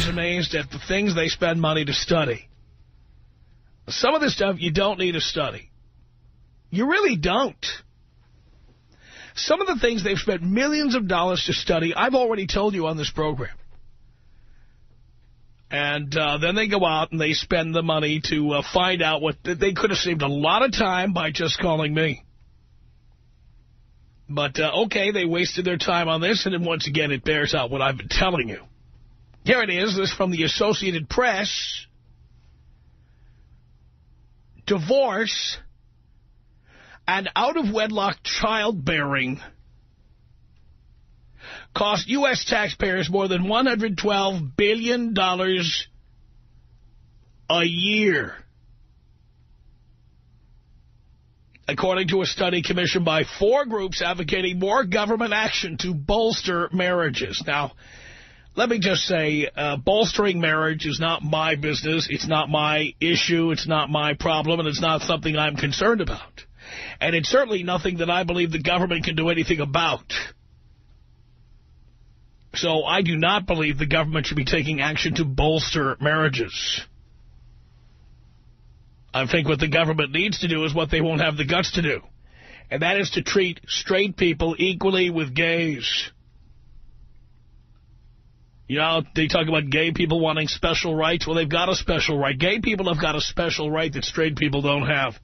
always amazed at the things they spend money to study. Some of this stuff you don't need to study. You really don't. Some of the things they've spent millions of dollars to study, I've already told you on this program. And then they go out and they spend the money to find out what they could have saved a lot of time by just calling me. But, okay, they wasted their time on this, and then once again it bears out what I've been telling you. Here it is. This is from the Associated Press. Divorce and out-of-wedlock childbearing cost U.S. taxpayers more than $112 billion a year, according to a study commissioned by 4 groups advocating more government action to bolster marriages. Now, let me just say, bolstering marriage is not my business. It's not my issue. It's not my problem, and it's not something I'm concerned about. And it's certainly nothing that I believe the government can do anything about. So I do not believe the government should be taking action to bolster marriages. I think what the government needs to do is what they won't have the guts to do. And that is to treat straight people equally with gays. You know, they talk about gay people wanting special rights. Well, they've got a special right. Gay people have got a special right that straight people don't have.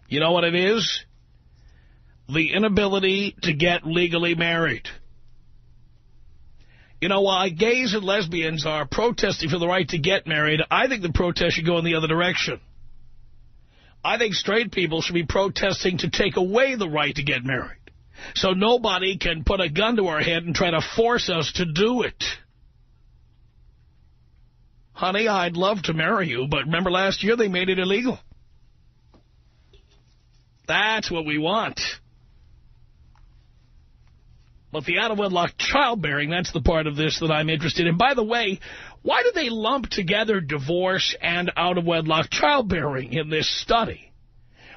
You know what it is? The inability to get legally married. You know, while gays and lesbians are protesting for the right to get married, I think the protest should go in the other direction. I think straight people should be protesting to take away the right to get married, so nobody can put a gun to our head and try to force us to do it. Honey, I'd love to marry you, but remember last year they made it illegal. That's what we want. But the out-of-wedlock childbearing, that's the part of this that I'm interested in. By the way, why do they lump together divorce and out-of-wedlock childbearing in this study?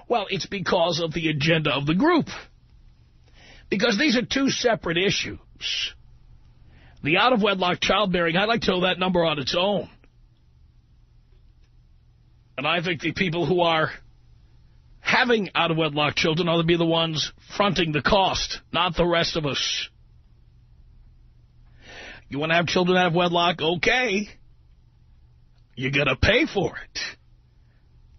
Well, it's because of the agenda of the group. Because these are 2 separate issues. The out-of-wedlock childbearing, I'd like to know that number on its own. And I think the people who are having out-of-wedlock children ought to be the ones fronting the cost, not the rest of us. You want to have children out of wedlock? Okay. You're going to pay for it.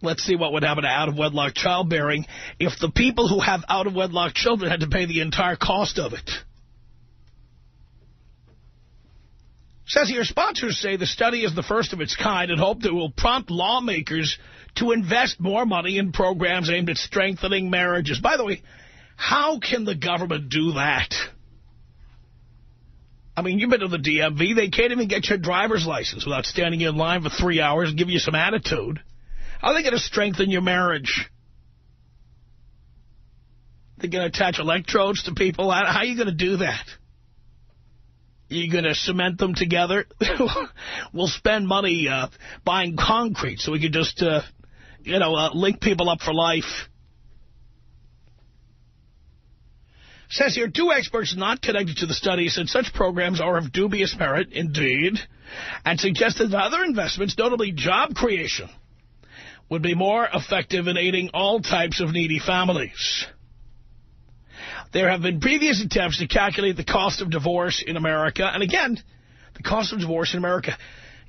Let's see what would happen to out-of-wedlock childbearing if the people who have out-of-wedlock children had to pay the entire cost of it. Says here, sponsors say the study is the first of its kind and hope that it will prompt lawmakers to invest more money in programs aimed at strengthening marriages. By the way, how can the government do that? I mean, you've been to the DMV. They can't even get your driver's license without standing in line for 3 hours and give you some attitude. How are they going to strengthen your marriage? They're going to attach electrodes to people? How are you going to do that? Are you going to cement them together? We'll spend money buying concrete so we can just, link people up for life. Says here, 2 experts not connected to the study said such programs are of dubious merit, indeed, and suggested that other investments, notably job creation, would be more effective in aiding all types of needy families. There have been previous attempts to calculate the cost of divorce in America. And again, the cost of divorce in America,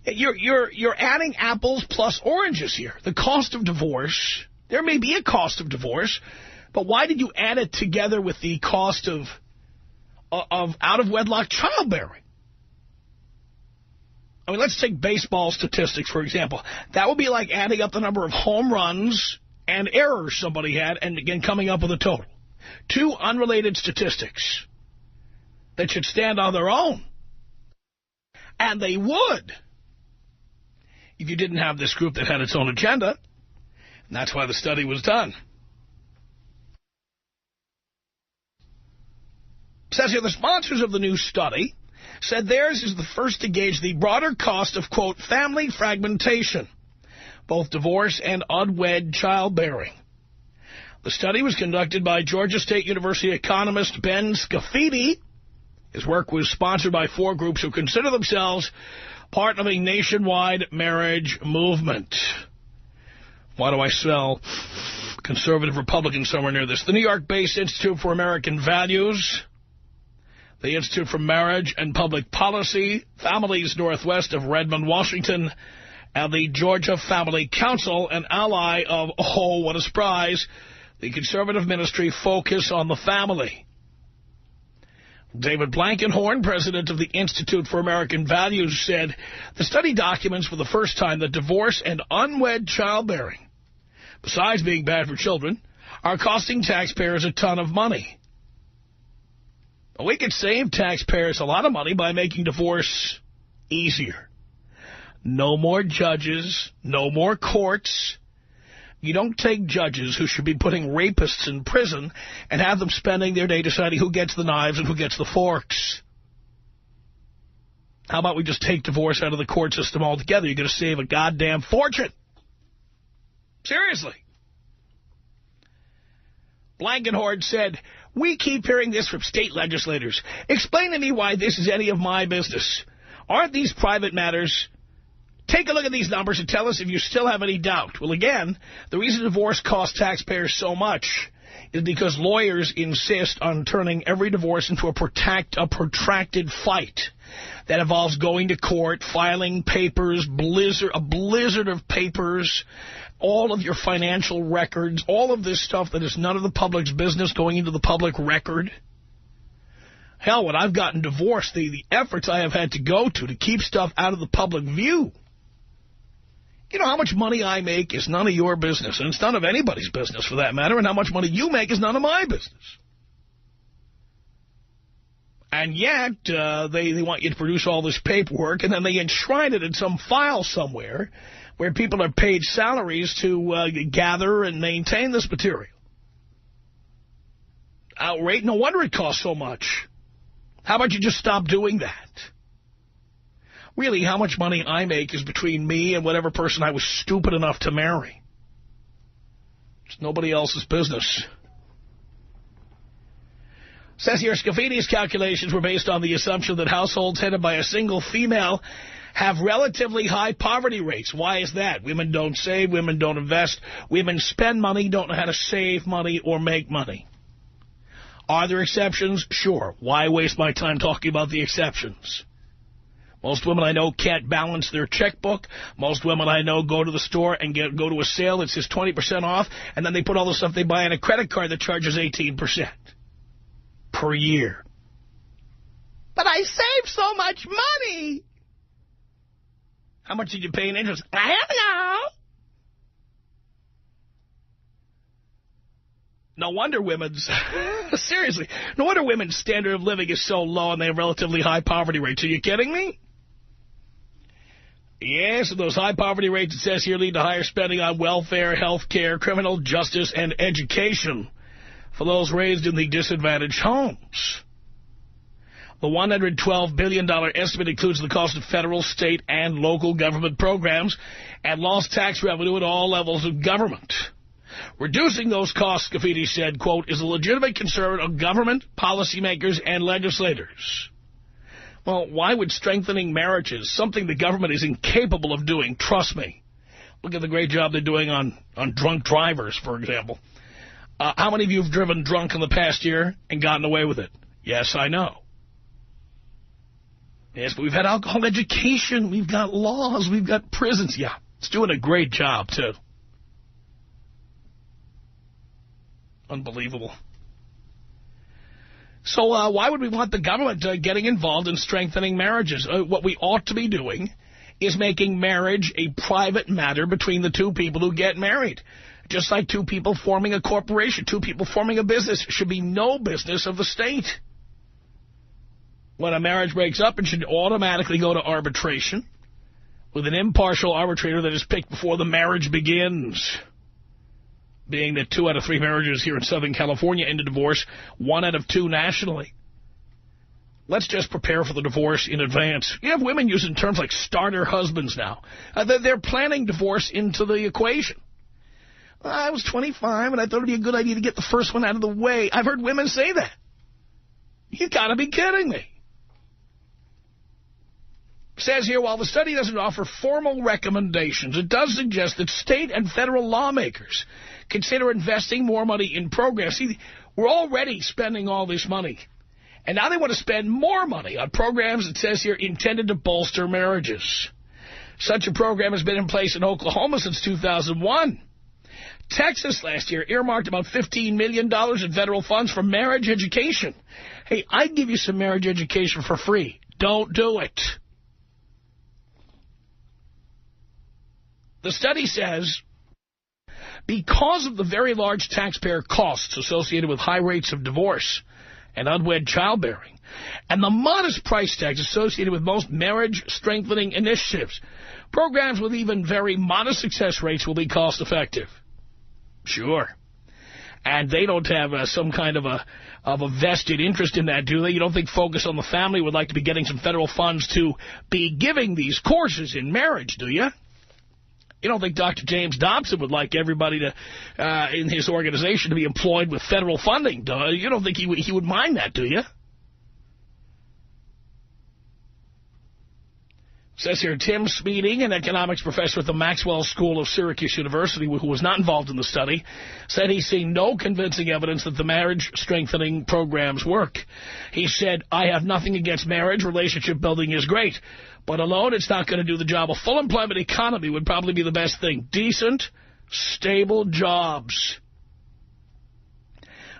you're adding apples plus oranges here. The cost of divorce, there may be a cost of divorce, but why did you add it together with the cost of out-of-wedlock childbearing? I mean, let's take baseball statistics, for example. That would be like adding up the number of home runs and errors somebody had and, again, coming up with a total. 2 unrelated statistics that should stand on their own. And they would if you didn't have this group that had its own agenda. And that's why the study was done. It says here, the sponsors of the new study said theirs is the first to gauge the broader cost of, quote, family fragmentation, both divorce and unwed childbearing. The study was conducted by Georgia State University economist Ben Scafidi His work was sponsored by 4 groups who consider themselves part of a nationwide marriage movement. Why do I smell conservative Republican somewhere near this? The New York-based Institute for American Values, the Institute for Marriage and Public Policy, Families Northwest of Redmond, Washington, and the Georgia Family Council, an ally of, oh, what a surprise, the conservative ministry Focus on the Family. David Blankenhorn, president of the Institute for American Values, said the study documents for the first time that divorce and unwed childbearing, besides being bad for children, are costing taxpayers a ton of money. We could save taxpayers a lot of money by making divorce easier. No more judges, no more courts. You don't take judges who should be putting rapists in prison and have them spending their day deciding who gets the knives and who gets the forks. How about we just take divorce out of the court system altogether? You're going to save a goddamn fortune. Seriously. Blankenhorn said, we keep hearing this from state legislators. Explain to me why this is any of my business. Aren't these private matters? Take a look at these numbers and tell us if you still have any doubt. Well, again, the reason divorce costs taxpayers so much is because lawyers insist on turning every divorce into a protracted fight that involves going to court, filing papers, a blizzard of papers, all of your financial records, all of this stuff that is none of the public's business going into the public record. Hell, when I've gotten divorced, the efforts I have had to go to keep stuff out of the public view. You know, how much money I make is none of your business, and it's none of anybody's business for that matter, and how much money you make is none of my business. And yet, they want you to produce all this paperwork, and then they enshrine it in some file somewhere where people are paid salaries to gather and maintain this material. Outrage, no wonder it costs so much. How about you just stop doing that? Really, how much money I make is between me and whatever person I was stupid enough to marry. It's nobody else's business. Says here, Scafini's calculations were based on the assumption that households headed by a single female have relatively high poverty rates. Why is that? Women don't save, women don't invest, women spend money, don't know how to save money or make money. Are there exceptions? Sure. Why waste my time talking about the exceptions? Most women I know can't balance their checkbook. Most women I know go to the store and go to a sale that says 20% off, and then they put all the stuff they buy on a credit card that charges 18% per year. But I saved so much money. How much did you pay in interest? I don't know. No wonder seriously, no wonder women's standard of living is so low and they have relatively high poverty rates. Are you kidding me? Yes, and those high poverty rates, it says here, lead to higher spending on welfare, health care, criminal justice, and education for those raised in the disadvantaged homes. The $112 billion estimate includes the cost of federal, state, and local government programs and lost tax revenue at all levels of government. Reducing those costs, Scafini said, quote, is a legitimate concern of government, policymakers, and legislators. Well, why would strengthening marriages, something the government is incapable of doing, trust me. Look at the great job they're doing on drunk drivers, for example. How many of you have driven drunk in the past year and gotten away with it? Yes, I know. Yes, but we've had alcohol education, we've got laws, we've got prisons. Yeah, it's doing a great job, too. Unbelievable. So why would we want the government getting involved in strengthening marriages? What we ought to be doing is making marriage a private matter between the two people who get married. Just like two people forming a corporation, two people forming a business. It should be no business of the state. When a marriage breaks up, it should automatically go to arbitration with an impartial arbitrator that is picked before the marriage begins. Being that 2 out of 3 marriages here in Southern California end in divorce, 1 out of 2 nationally. Let's just prepare for the divorce in advance. You have women using terms like starter husbands now. They're planning divorce into the equation. I was 25 and I thought it would be a good idea to get the first one out of the way. I've heard women say that. You got to be kidding me. Says here, while the study doesn't offer formal recommendations, it does suggest that state and federal lawmakers consider investing more money in programs. See, we're already spending all this money. And now they want to spend more money on programs, it says here, intended to bolster marriages. Such a program has been in place in Oklahoma since 2001. Texas last year earmarked about $15 million in federal funds for marriage education. Hey, I'd give you some marriage education for free. Don't do it. The study says, because of the very large taxpayer costs associated with high rates of divorce and unwed childbearing, and the modest price tags associated with most marriage-strengthening initiatives, programs with even very modest success rates will be cost-effective. Sure. And they don't have some kind of a vested interest in that, do they? You don't think Focus on the Family would like to be getting some federal funds to be giving these courses in marriage, do you? You don't think Dr. James Dobson would like everybody to, in his organization to be employed with federal funding? You don't think he would mind that, do you? Says here, Tim Smeating, an economics professor at the Maxwell School of Syracuse University, who was not involved in the study, said he's seen no convincing evidence that the marriage-strengthening programs work. He said, I have nothing against marriage. Relationship building is great. But alone, it's not going to do the job. A full employment economy would probably be the best thing. Decent, stable jobs.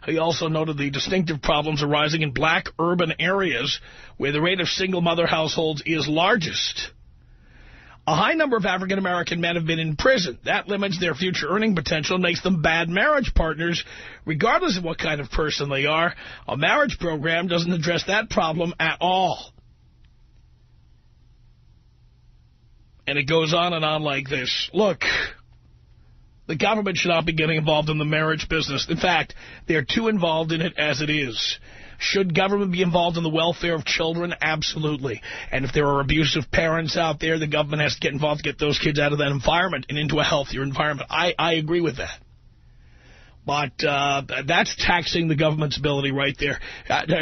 He also noted the distinctive problems arising in black urban areas where the rate of single-mother households is largest. A high number of African-American men have been in prison. That limits their future earning potential and makes them bad marriage partners, regardless of what kind of person they are. A marriage program doesn't address that problem at all. And it goes on and on like this. Look, the government should not be getting involved in the marriage business. In fact, they're too involved in it as it is. Should government be involved in the welfare of children? Absolutely. And if there are abusive parents out there, the government has to get involved to get those kids out of that environment and into a healthier environment. I agree with that. But that's taxing the government's ability right there.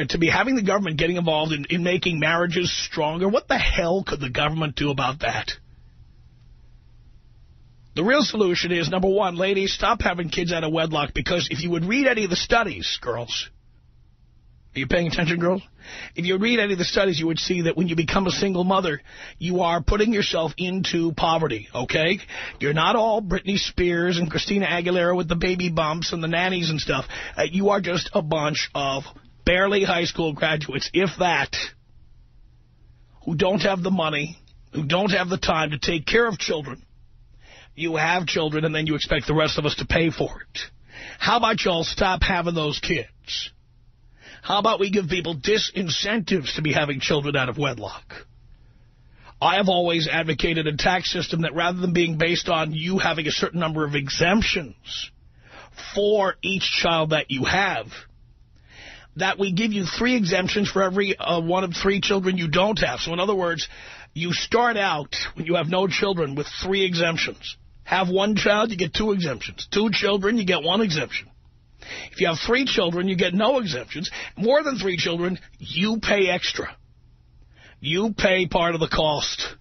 To be having the government getting involved in making marriages stronger, what the hell could the government do about that? The real solution is, number one, ladies, stop having kids out of wedlock, because if you would read any of the studies, girls, are you paying attention, girls? If you read any of the studies, you would see that when you become a single mother, you are putting yourself into poverty, okay? You're not all Britney Spears and Christina Aguilera with the baby bumps and the nannies and stuff. You are just a bunch of barely high school graduates, if that, who don't have the money, who don't have the time to take care of children. You have children, and then you expect the rest of us to pay for it. How about y'all stop having those kids? How about we give people disincentives to be having children out of wedlock? I have always advocated a tax system that, rather than being based on you having a certain number of exemptions for each child that you have, that we give you 3 exemptions for every one of 3 children you don't have. So in other words, you start out when you have no children with 3 exemptions. Have 1 child, you get 2 exemptions. 2 children, you get 1 exemption. If you have 3 children, you get no exemptions. More than 3 children, you pay extra. You pay part of the cost.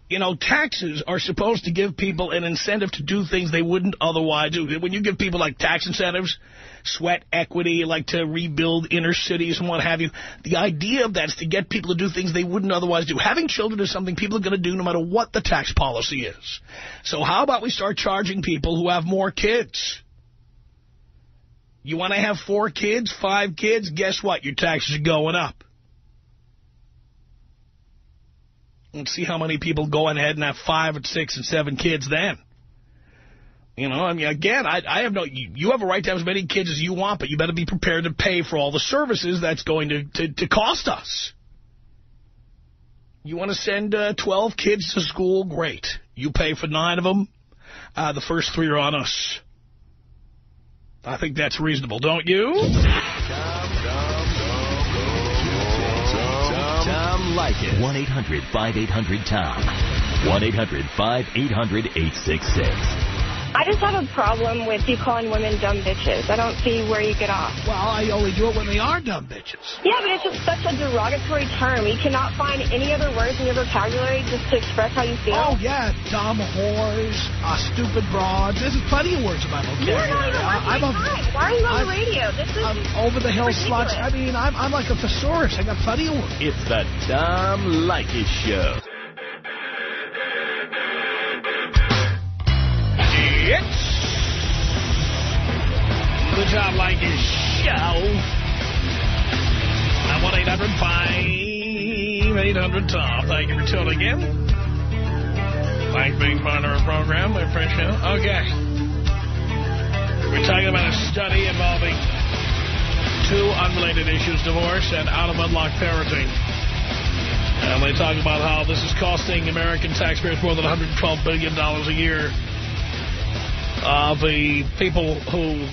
You know, taxes are supposed to give people an incentive to do things they wouldn't otherwise do. When you give people, like, tax incentives, sweat equity, like to rebuild inner cities and what have you, the idea of that is to get people to do things they wouldn't otherwise do. Having children is something people are going to do no matter what the tax policy is. So how about we start charging people who have more kids? You want to have 4 kids, 5 kids? Guess what? Your taxes are going up. Let's see how many people go ahead and have 5 and 6 and 7 kids then. You know, I mean, again, I have no... You have a right to have as many kids as you want, but you better be prepared to pay for all the services that's going to cost us. You want to send 12 kids to school? Great. You pay for 9 of them. The first 3 are on us. I think that's reasonable, don't you? Tom Leykis. 1-800-5800-TOM. 1-800-5800-866. I just have a problem with you calling women dumb bitches. I don't see where you get off. Well, I only do it when they are dumb bitches. Yeah, but it's just such a derogatory term. You cannot find any other words in your vocabulary just to express how you feel. Oh, yeah, dumb whores, stupid broads. There's plenty of words in my vocabulary. You're not even Why are you on the radio? This is over-the-hill sluts. I mean, I'm like a thesaurus. I got plenty of words. It's the Tom Leykis Show. It's the Tom Leykis Show. At 1-800-5800-TOM. Thank you for tuning in. Thanks for being part of our program. My friend show. Okay. We're talking about a study involving two unrelated issues, divorce and out-of-wedlock parenting. And they talk about how this is costing American taxpayers more than $112 billion a year. The people who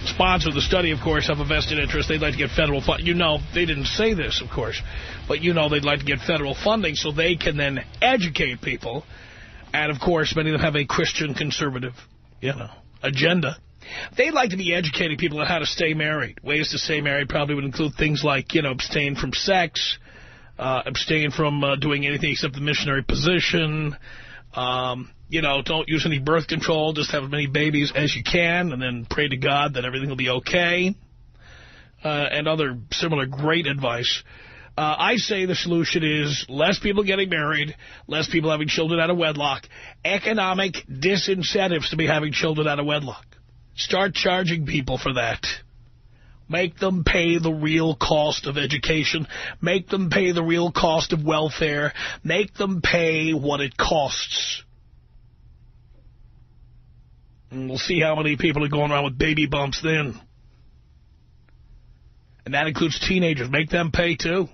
sponsor the study, of course, have a vested interest. They'd like to get federal funding. You know, they didn't say this, of course, but you know they'd like to get federal funding so they can then educate people. And, of course, many of them have a Christian conservative, agenda. They'd like to be educating people on how to stay married. Ways to stay married probably would include things like, abstain from sex, abstain from doing anything except the missionary position, don't use any birth control. Just have as many babies as you can and then pray to God that everything will be okay. And other similar great advice. I say the solution is less people getting married, less people having children out of wedlock, economic disincentives to be having children out of wedlock. Start charging people for that. Make them pay the real cost of education. Make them pay the real cost of welfare. Make them pay what it costs. And we'll see how many people are going around with baby bumps then. And that includes teenagers. Make them pay, too.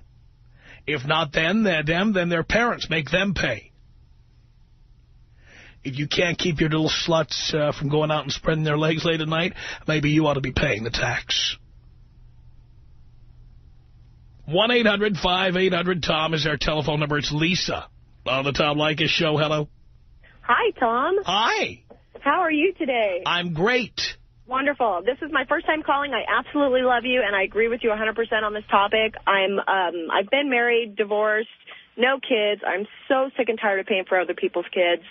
If not then their parents. Make them pay. If you can't keep your little sluts from going out and spreading their legs late at night, maybe you ought to be paying the tax. 1-800-5800-TOM is our telephone number. It's Lisa on the Tom Leykis Show. Hello. Hi, Tom. Hi. How are you today? I'm great. Wonderful. This is my first time calling. I absolutely love you, and I agree with you 100% on this topic. I've been married, divorced, no kids. I'm so sick and tired of paying for other people's kids.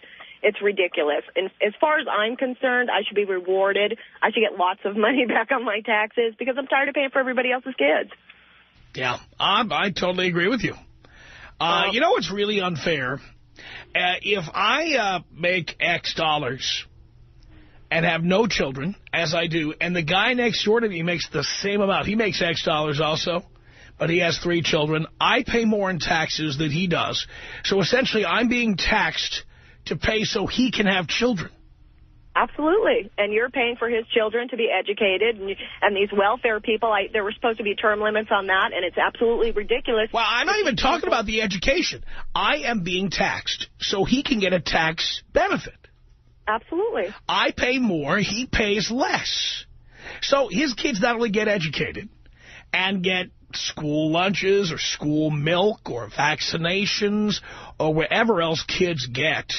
It's ridiculous. And as far as I'm concerned, I should be rewarded. I should get lots of money back on my taxes because I'm tired of paying for everybody else's kids. Yeah, I totally agree with you. You know what's really unfair? If I make X dollars and have no children, as I do, and the guy next door to me makes the same amount. He makes X dollars also, but he has 3 children. I pay more in taxes than he does. So essentially, I'm being taxed to pay so he can have children. Absolutely. And you're paying for his children to be educated. And these welfare people, there were supposed to be term limits on that, and it's absolutely ridiculous. Well, I'm not even talking about the education. I am being taxed so he can get a tax benefit. Absolutely. I pay more, he pays less. So his kids not only get educated and get school lunches or school milk or vaccinations or wherever else kids get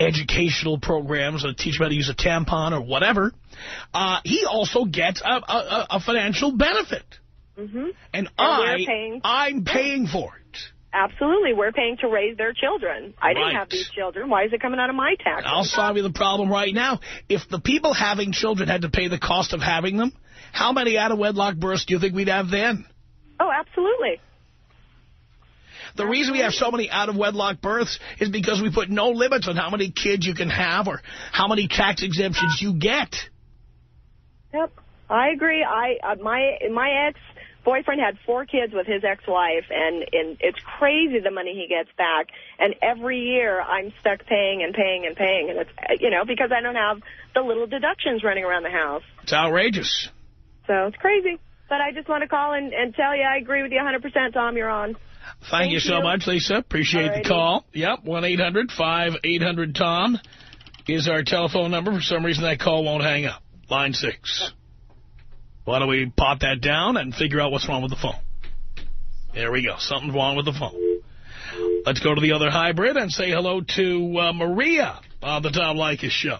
educational programs that teach them how to use a tampon or whatever, he also gets a financial benefit. Mm-hmm. And I'm paying for it. Absolutely. We're paying to raise their children. I didn't have these children. Why is it coming out of my taxes? I'll solve you the problem right now. If the people having children had to pay the cost of having them, how many out-of-wedlock births do you think we'd have then? Oh, absolutely. The reason we have so many out-of-wedlock births is because we put no limits on how many kids you can have or how many tax exemptions you get. Yep, I agree. My ex-boyfriend had 4 kids with his ex-wife, and it's crazy the money he gets back. And every year I'm stuck paying and paying and paying, and it's because I don't have the little deductions running around the house. It's outrageous. So it's crazy. But I just want to call and tell you I agree with you 100%, Tom. You're on. Thank you so much, Lisa. Appreciate the call. Yep, 1-800-5800-TOM is our telephone number. For some reason, that call won't hang up. Line 6. Why don't we pop that down and figure out what's wrong with the phone? There we go. Something's wrong with the phone. Let's go to the other hybrid and say hello to Maria on the Tom Leykis Show.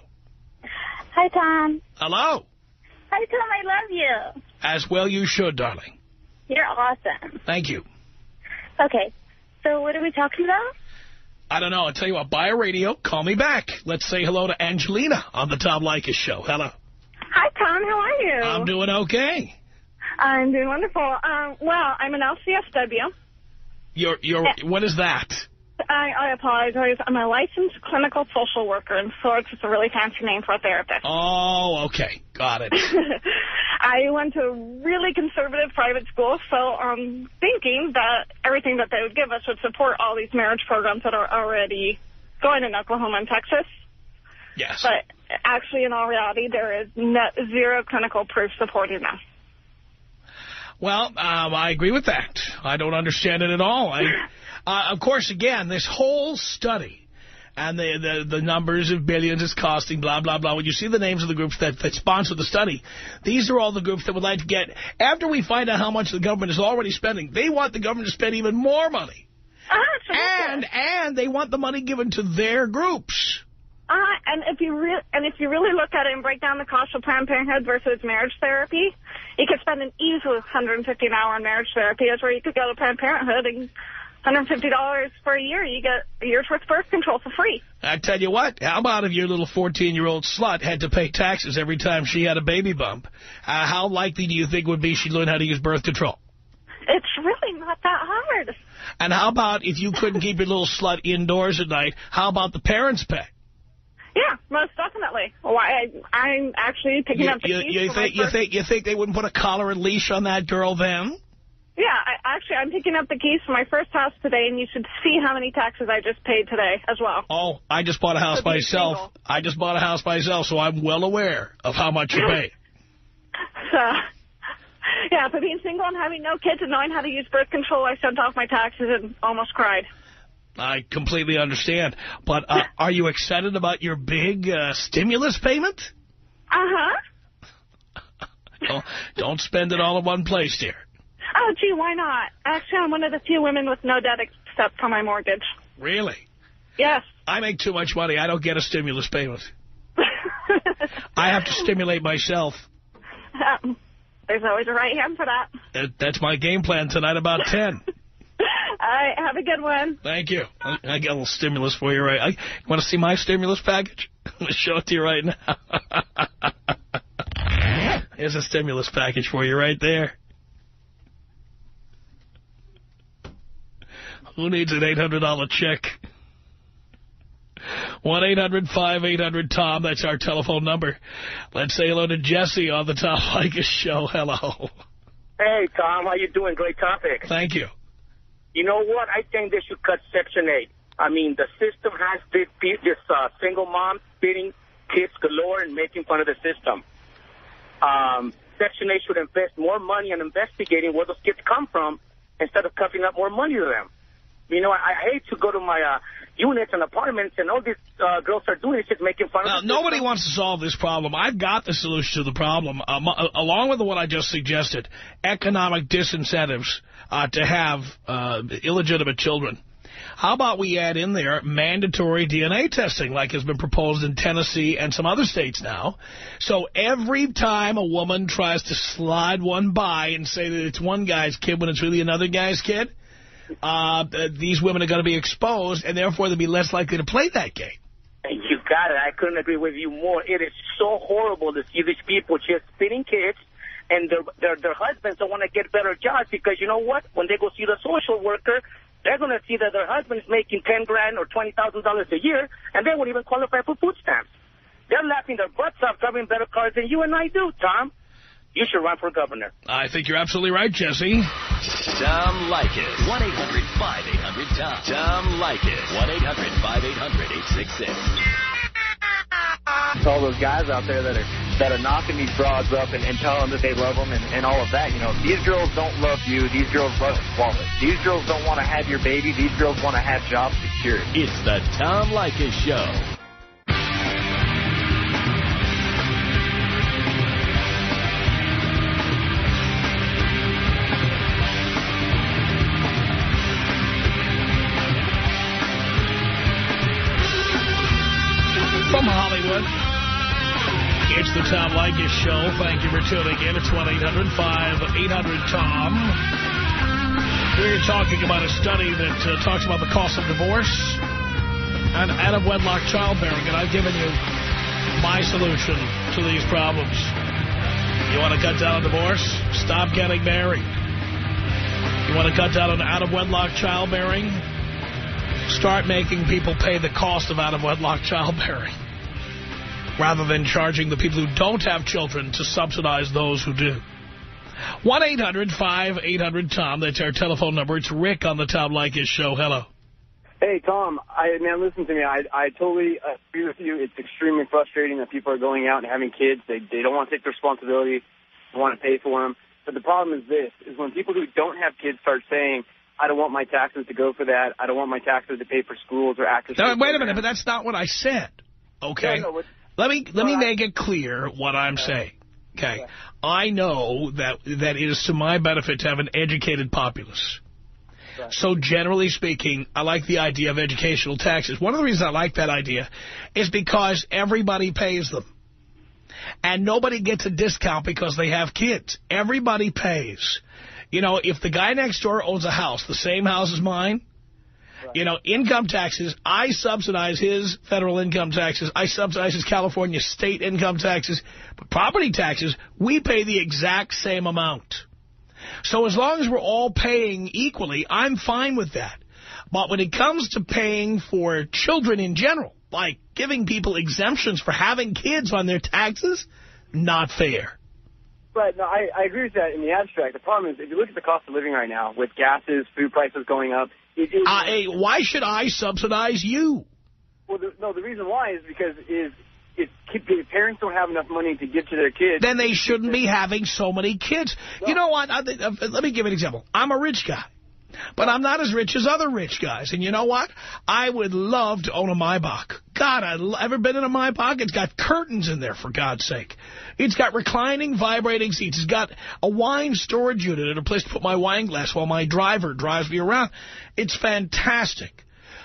Hi, Tom. Hello. Hi, Tom. I love you. As well you should, darling. You're awesome. Thank you. Okay. So what are we talking about? I don't know. I'll tell you what. Buy a radio. Call me back. Let's say hello to Angelina on the Tom Leykis Show. Hello. Hi, Tom. How are you? I'm doing okay. I'm doing wonderful. Well, I'm an LCSW. What is that? I apologize. I'm a licensed clinical social worker, and so it's just a really fancy name for a therapist. Oh, okay. Got it. I went to a really conservative private school, so I'm thinking that everything that they would give us would support all these marriage programs that are already going in Oklahoma and Texas. Yes. But actually, in all reality, there is zero clinical proof supporting them. Well, I agree with that. I don't understand it at all. Of course, again, this whole study and the numbers of billions it's costing, blah, blah, blah. When you see the names of the groups that sponsor the study, these are all the groups that would like to get, after we find out how much the government is already spending, they want the government to spend even more money. And they want the money given to their groups. And if you really look at it and break down the cost of Planned Parenthood versus marriage therapy, you could spend an easy $150 an hour on marriage therapy, as where you could go to Planned Parenthood and $150 for a year, you get a year's worth of birth control for free. I tell you what, how about if your little 14-year-old slut had to pay taxes every time she had a baby bump? How likely do you think would be she'd learn how to use birth control? It's really not that hard. And how about if you couldn't keep your little slut indoors at night, how about the parents pay? Yeah, most definitely. Well, I'm actually picking up the keys. You think they wouldn't put a collar and leash on that girl then? Yeah, I'm picking up the keys for my first house today, and you should see how many taxes I just paid today as well. Oh, I just bought a house myself. Single. I just bought a house myself, so I'm well aware of how much you pay. So, yeah, for being single and having no kids and knowing how to use birth control, I sent off my taxes and almost cried. I completely understand. But are you excited about your big stimulus payment? Uh-huh. Don't spend it all in one place, dear. Oh, gee, why not? Actually, I'm one of the few women with no debt except for my mortgage. Really? Yes. I make too much money. I don't get a stimulus payment. I have to stimulate myself. There's always a right hand for that. That's my game plan tonight about 10. All right, have a good one. Thank you. I got a little stimulus for you, right? You want to see my stimulus package? I'm going to show it to you right now. Here's a stimulus package for you right there. Who needs an $800 check? 1-800-5800-TOM. That's our telephone number. Let's say hello to Jesse on the Tom Leykis Show. Hello. Hey, Tom. How you doing? Great topic. Thank you. You know what? I think they should cut Section 8. I mean, the system has this single mom feeding kids galore and making fun of the system. Section 8 should invest more money in investigating where those kids come from instead of covering up more money to them. You know, I hate to go to my units and apartments and all these girls are doing is just making fun of them. Nobody wants to solve this problem. I've got the solution to the problem. Along with what I just suggested, economic disincentives to have illegitimate children. How about we add in there mandatory DNA testing like has been proposed in Tennessee and some other states now? So every time a woman tries to slide one by and say that it's one guy's kid when it's really another guy's kid, these women are going to be exposed, and therefore they'll be less likely to play that game. You got it. I couldn't agree with you more. It is so horrible to see these people just spitting kids, and their husbands don't want to get better jobs because you know what? When they go see the social worker, they're going to see that their husband is making $10,000 or $20,000 a year, and they won't even qualify for food stamps. They're laughing their butts off driving better cars than you and I do, Tom. You should run for governor. I think you're absolutely right, Jesse. Tom Leykis. 1-800-5800-TOM. Tom Leykis. 1-800-5800-866. To all those guys out there that are knocking these broads up and telling them that they love them and all of that, you know, these girls don't love you. These girls love wallet. These girls don't want to have your baby. These girls want to have job security. It's the Tom Leykis Show. From Hollywood, the Tom Leykis Show. Thank you for tuning in. It's 1-800-5800-TOM. We're talking about a study that talks about the cost of divorce and out-of-wedlock childbearing, and I've given you my solution to these problems. You want to cut down on divorce? Stop getting married. You want to cut down on out-of-wedlock childbearing? Start making people pay the cost of out-of-wedlock childbearing, rather than charging the people who don't have children to subsidize those who do. 1-800-5800-TOM. That's our telephone number. It's Rick on the Tom Leykis Show. Hello. Hey, Tom. Man, listen to me. I totally agree with you. It's extremely frustrating that people are going out and having kids. They don't want to take the responsibility. They want to pay for them. But the problem is this, is when people who don't have kids start saying, I don't want my taxes to go for that. I don't want my taxes to pay for schools or after school. Wait a minute, but that's not what I said. Okay? Yeah, no, let me make it clear what I'm saying. Okay? Yeah. I know that it is to my benefit to have an educated populace. Right. So generally speaking, I like the idea of educational taxes. One of the reasons I like that idea is because everybody pays them. And nobody gets a discount because they have kids. Everybody pays. You know, if the guy next door owns a house, the same house as mine, right. You know, income taxes, I subsidize his federal income taxes. I subsidize his California state income taxes. But property taxes, we pay the exact same amount. So as long as we're all paying equally, I'm fine with that. But when it comes to paying for children in general, like giving people exemptions for having kids on their taxes, not fair. Right. No, I agree with that in the abstract. The problem is, if you look at the cost of living right now, with gases, food prices going up. Why should I subsidize you? Well, the reason why is because if parents don't have enough money to give to their kids, then they shouldn't be having so many kids. No. You know what? Let me give an example. I'm a rich guy. But I'm not as rich as other rich guys. And you know what? I would love to own a Maybach. God, ever been in a Maybach? It's got curtains in there, for God's sake. It's got reclining, vibrating seats. It's got a wine storage unit and a place to put my wine glass while my driver drives me around. It's fantastic.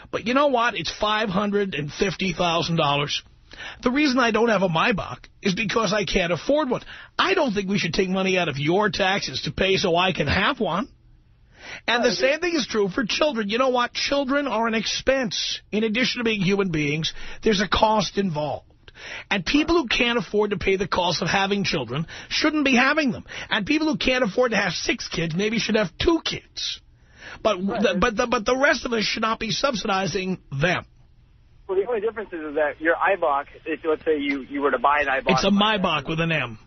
But you know what? It's $550,000. The reason I don't have a Maybach is because I can't afford one. I don't think we should take money out of your taxes to pay so I can have one. And the same thing is true for children. You know what? Children are an expense. In addition to being human beings, there's a cost involved. And people who can't afford to pay the cost of having children shouldn't be having them. And people who can't afford to have 6 kids maybe should have 2 kids. But the rest of us should not be subsidizing them. Well, the only difference is that your Maybach, if let's say you were to buy an Maybach. It's a Maybach with an M.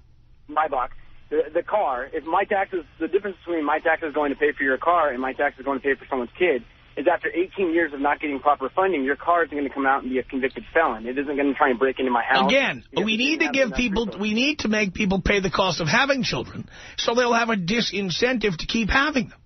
Maybach. The car, if my taxes, the difference between my taxes going to pay for your car and my taxes going to pay for someone's kid is after 18 years of not getting proper funding, your car isn't going to come out and be a convicted felon. It isn't going to try and break into my house. Again, we need to make people pay the cost of having children so they'll have a disincentive to keep having them.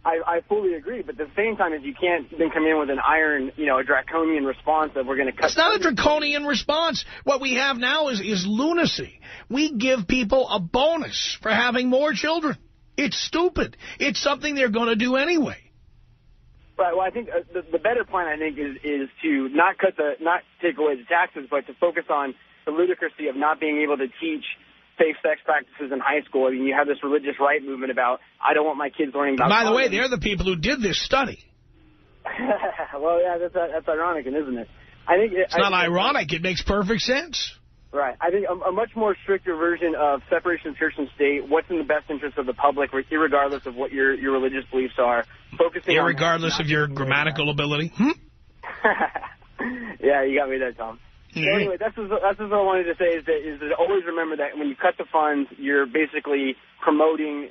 I fully agree, but at the same time, you can't then come in with an iron, a draconian response that we're going to cut. It's not a draconian response. What we have now is lunacy. We give people a bonus for having more children. It's stupid. It's something they're going to do anyway. Right. Well, I think the better plan, is to not take away the taxes, but to focus on the ludicrousy of not being able to teach safe sex practices in high school. I mean, you have this religious right movement about, I don't want my kids learning about... By the way, they're the people who did this study. Well, yeah, that's ironic, isn't it? It's not ironic. It makes perfect sense. Right. I think a much more stricter version of separation of church and state, what's in the best interest of the public, irregardless of what your religious beliefs are. Focusing irregardless of your grammatical ability? Yeah, you got me there, Tom. So anyway, that's what I wanted to say is that always remember that when you cut the funds, you're basically promoting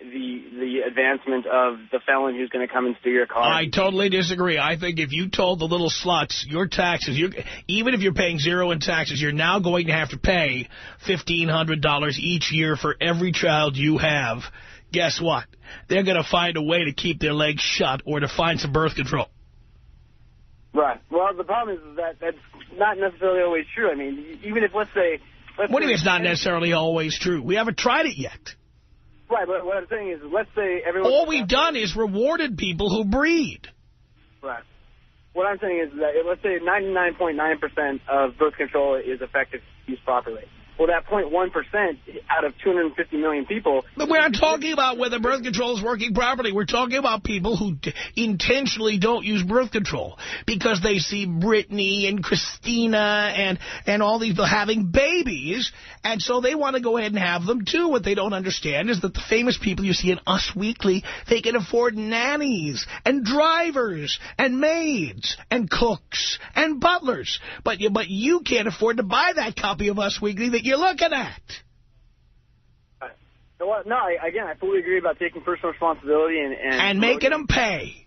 the advancement of the felon who's going to come and steal your car. I totally disagree. I think if you told the little sluts your taxes, even if you're paying 0 in taxes, you're now going to have to pay $1,500 each year for every child you have. Guess what? They're going to find a way to keep their legs shut or to find some birth control. Right. Well, the problem is that that's not necessarily always true. I mean, even if, let's say... What do you mean it's not necessarily always true? We haven't tried it yet. Right, but what I'm saying is, let's say everyone... All we've done is rewarded people who breed. Right. What I'm saying is that, let's say 99.9% of birth control is effective used properly. Well, that 0.1% out of 250 million people. But we're not talking about whether birth control is working properly. We're talking about people who intentionally don't use birth control because they see Britney and Christina and all these people having babies, and so they want to go ahead and have them too. What they don't understand is that the famous people you see in Us Weekly, they can afford nannies and drivers and maids and cooks and butlers. But you can't afford to buy that copy of Us Weekly that you're looking at. No, I fully agree about taking personal responsibility and making them pay.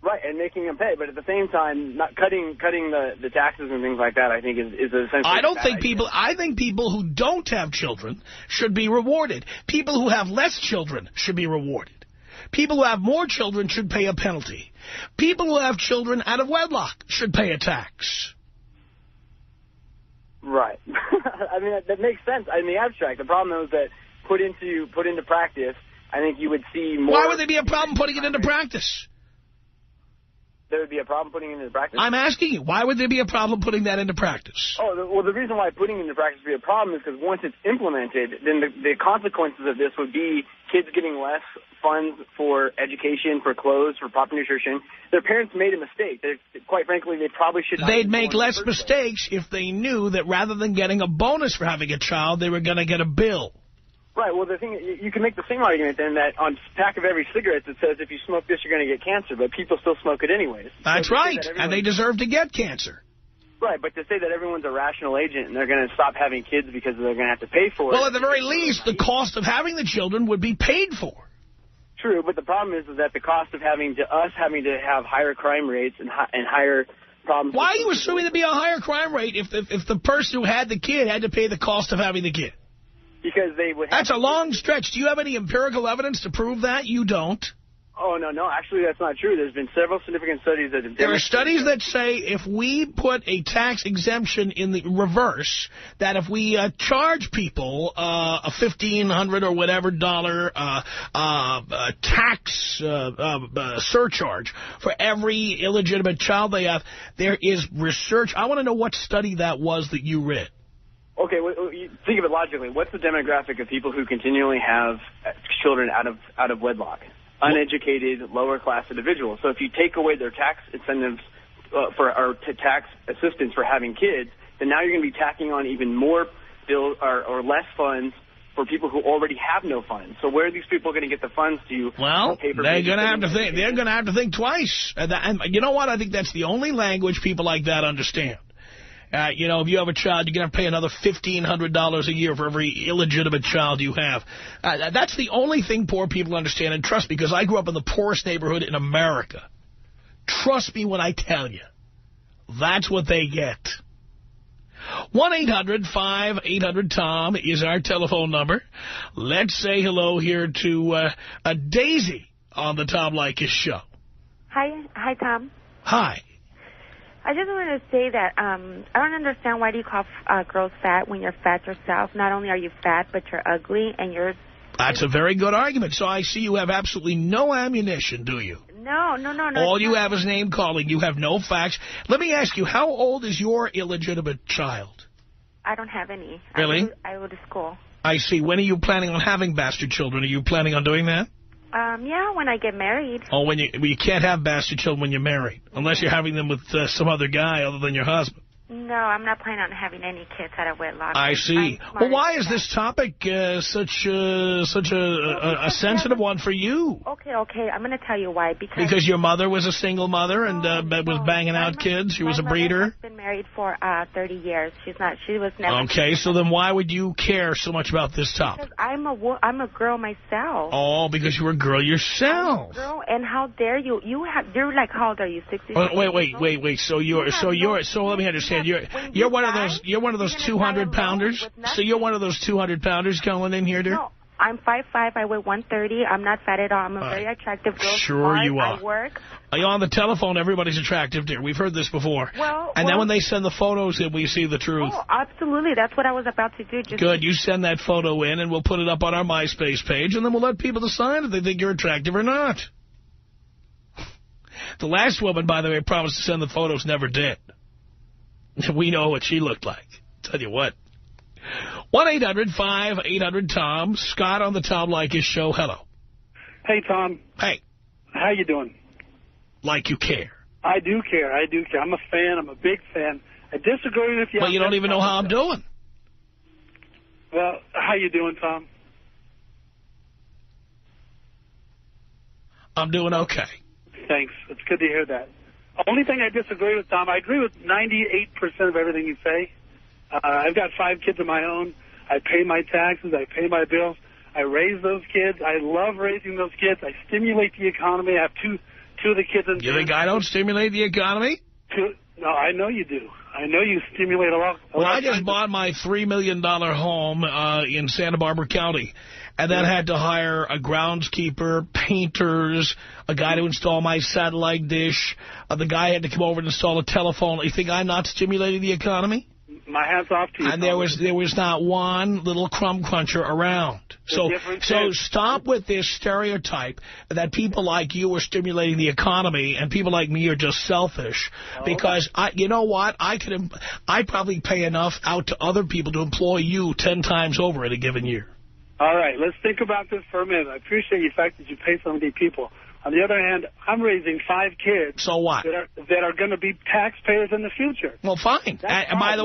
Right, and making them pay, but at the same time, not cutting the taxes and things like that, I think is essentially. I think people who don't have children should be rewarded. People who have less children should be rewarded. People who have more children should pay a penalty. People who have children out of wedlock should pay a tax. Right. I mean, that makes sense in the abstract. The problem is that put into practice, I think you would see more. Why would there be a problem putting it into practice? There would be a problem putting it into practice? I'm asking you, why would there be a problem putting that into practice? Well, the reason why putting it into practice would be a problem is because once it's implemented, then the consequences of this would be kids getting less funds for education, for clothes, for proper nutrition. Their parents made a mistake. Quite frankly, they probably should not. They'd make less mistakes if they knew that rather than getting a bonus for having a child, they were going to get a bill. Right. Well, the thing you can make the same argument then that on the back of every cigarette it says if you smoke this, you're going to get cancer, but people still smoke it anyways. That's right, and they deserve to get cancer. Right, but to say that everyone's a rational agent and they're going to stop having kids because they're going to have to pay for it. Well, at the very least, the cost of having the children would be paid for. True, but the problem is that the cost of having to have higher crime rates and higher problems. Why are you assuming there'd be a higher crime rate if the person who had the kid had to pay the cost of having the kid? Because they would. That's a long stretch. Do you have any empirical evidence to prove that? You don't. Oh, no. Actually, that's not true. There's been several significant studies that have There are studies that say if we put a tax exemption in the reverse, that if we charge people a $1,500 or whatever dollar tax surcharge for every illegitimate child they have, there is research. I want to know what study that was that you read. Okay, well, you think of it logically. What's the demographic of people who continually have children out of wedlock? Uneducated, lower-class individuals. So if you take away their tax incentives or tax assistance for having kids, then now you're going to be tacking on even more bills or less funds for people who already have no funds. So where are these people going to get the funds to pay for? They're going to have to think. They're going to have to think twice. And you know what? I think that's the only language people like that understand. If you have a child, you're going to pay another $1,500 a year for every illegitimate child you have. That's the only thing poor people understand. And trust me, because I grew up in the poorest neighborhood in America. Trust me when I tell you. That's what they get. 1-800-5800-TOM is our telephone number. Let's say hello here to Daisy on the Tom Leykis Show. Hi, Tom. Hi. I just wanted to say that I don't understand why do you call girls fat when you're fat yourself. Not only are you fat, but you're ugly, and you're... That's a very good argument. So I see you have absolutely no ammunition, do you? No. All you have is name-calling. You have no facts. Let me ask you, how old is your illegitimate child? I don't have any. Really? I go to school. I see. When are you planning on having bastard children? Are you planning on doing that? Yeah, when I get married. Oh, you can't have bastard children when you're married, unless you're having them with some other guy other than your husband. No, I'm not planning on having any kids out of wedlock. I see. Well, why is this topic such a sensitive one for you? Okay, I'm going to tell you why. Because your mother was a single mother and was banging out kids? She was a breeder? My mother has been married for 30 years. She was never... Okay, so then why would you care so much about this topic? Because I'm a girl myself. Oh, because you're a girl yourself. I'm a girl, and how dare you? You're like, how old are you, 60? Wait. So let me understand. You're one of those 200-pounders? So you're one of those 200-pounders calling in here, dear? No, I'm 5'5". I weigh 130. I'm not fat at all. I'm a very attractive girl. Sure you are. I work. On the telephone, everybody's attractive, dear. We've heard this before. And then when they send the photos in, we see the truth. Oh, absolutely. That's what I was about to do. Good. You send that photo in, and we'll put it up on our MySpace page, and then we'll let people decide if they think you're attractive or not. The last woman, by the way, promised to send the photos, never did. We know what she looked like. Tell you what. 1-800-5800-TOM. Scott on the Tom Leykis Show. Hello. Hey, Tom. Hey. How you doing? Like you care. I do care. I do care. I'm a fan. I'm a big fan. I disagree with you. But you don't even know how I'm doing. Well, how you doing, Tom? I'm doing okay. Thanks. It's good to hear that. Only thing I disagree with, Tom, I agree with 98% of everything you say. I've got 5 kids of my own. I pay my taxes. I pay my bills. I raise those kids. I love raising those kids. I stimulate the economy. I have two of the kids in. You think I don't stimulate the economy? No, I know you do. I know you stimulate a lot. Well, I just bought my $3 million home in Santa Barbara County, and then had to hire a groundskeeper, painters, a guy to install my satellite dish. The guy had to come over and install a telephone. You think I'm not stimulating the economy? My hat's off to you. And there was not one little crumb cruncher around. So stop with this stereotype that people like you are stimulating the economy and people like me are just selfish. Oh. Because you know what? I probably pay enough out to other people to employ you 10 times over in a given year. All right, let's think about this for a minute. I appreciate the fact that you pay so many people. On the other hand, I'm raising 5 kids. So what? That are going to be taxpayers in the future. Well, fine. And by the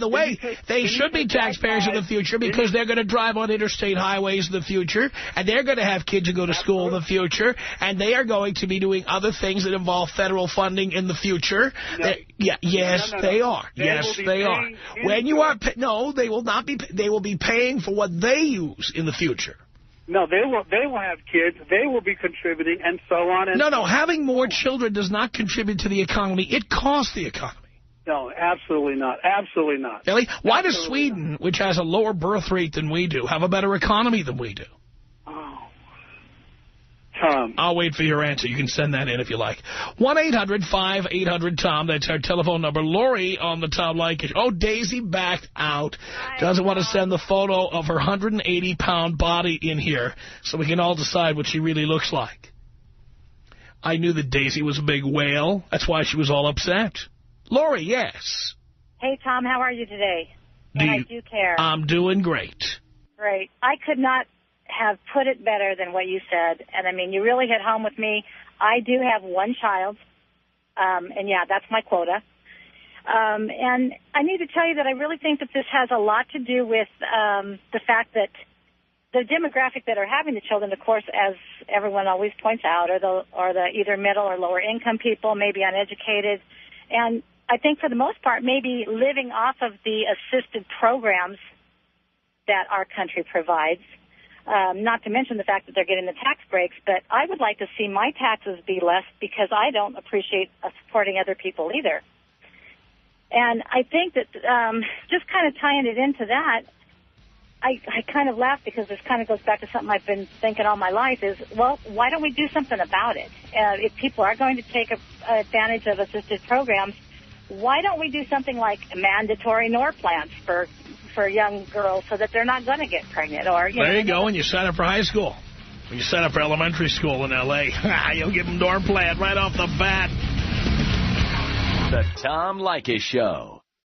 way, they should be taxpayers in the future because they're going to drive on interstate highways in the future, and they're going to have kids who go to school in the future, and they are going to be doing other things that involve federal funding in the future. No. Yes, they are. Yes, they are. When you are no, they will not be. They will be paying for what they use in the future. No, they will have kids. They will be contributing, and so on. And no, having more children does not contribute to the economy. It costs the economy. No, absolutely not. Absolutely not. Really? Why does Sweden, which has a lower birth rate than we do, have a better economy than we do? Oh. Tom. I'll wait for your answer. You can send that in if you like. 1-800-5800-TOM. That's our telephone number. Lori on the Tom Leykis. Oh, Daisy backed out. Doesn't want to send the photo of her 180-pound body in here so we can all decide what she really looks like. I knew that Daisy was a big whale. That's why she was all upset. Lori, yes. Hey, Tom, how are you today? I do care. I'm doing great. Great. I could not have put it better than what you said. And, I mean, you really hit home with me. I do have 1 child, and, yeah, that's my quota. And I need to tell you that I really think that this has a lot to do with the fact that the demographic that are having the children, of course, as everyone always points out, are the either middle or lower income people, maybe uneducated. And I think for the most part, maybe living off of the assisted programs that our country provides. Not to mention the fact that they're getting the tax breaks, but I would like to see my taxes be less because I don't appreciate supporting other people either. And I think that just kind of tying it into that, I kind of laugh because this kind of goes back to something I've been thinking all my life is, well, why don't we do something about it? If people are going to take advantage of assisted programs, why don't we do something like mandatory Norplans for young girls so that they're not going to get pregnant? Or there you go, when you sign up for high school. When you sign up for elementary school in L.A., you'll give them Norplan right off the bat. The Tom Leykis Show.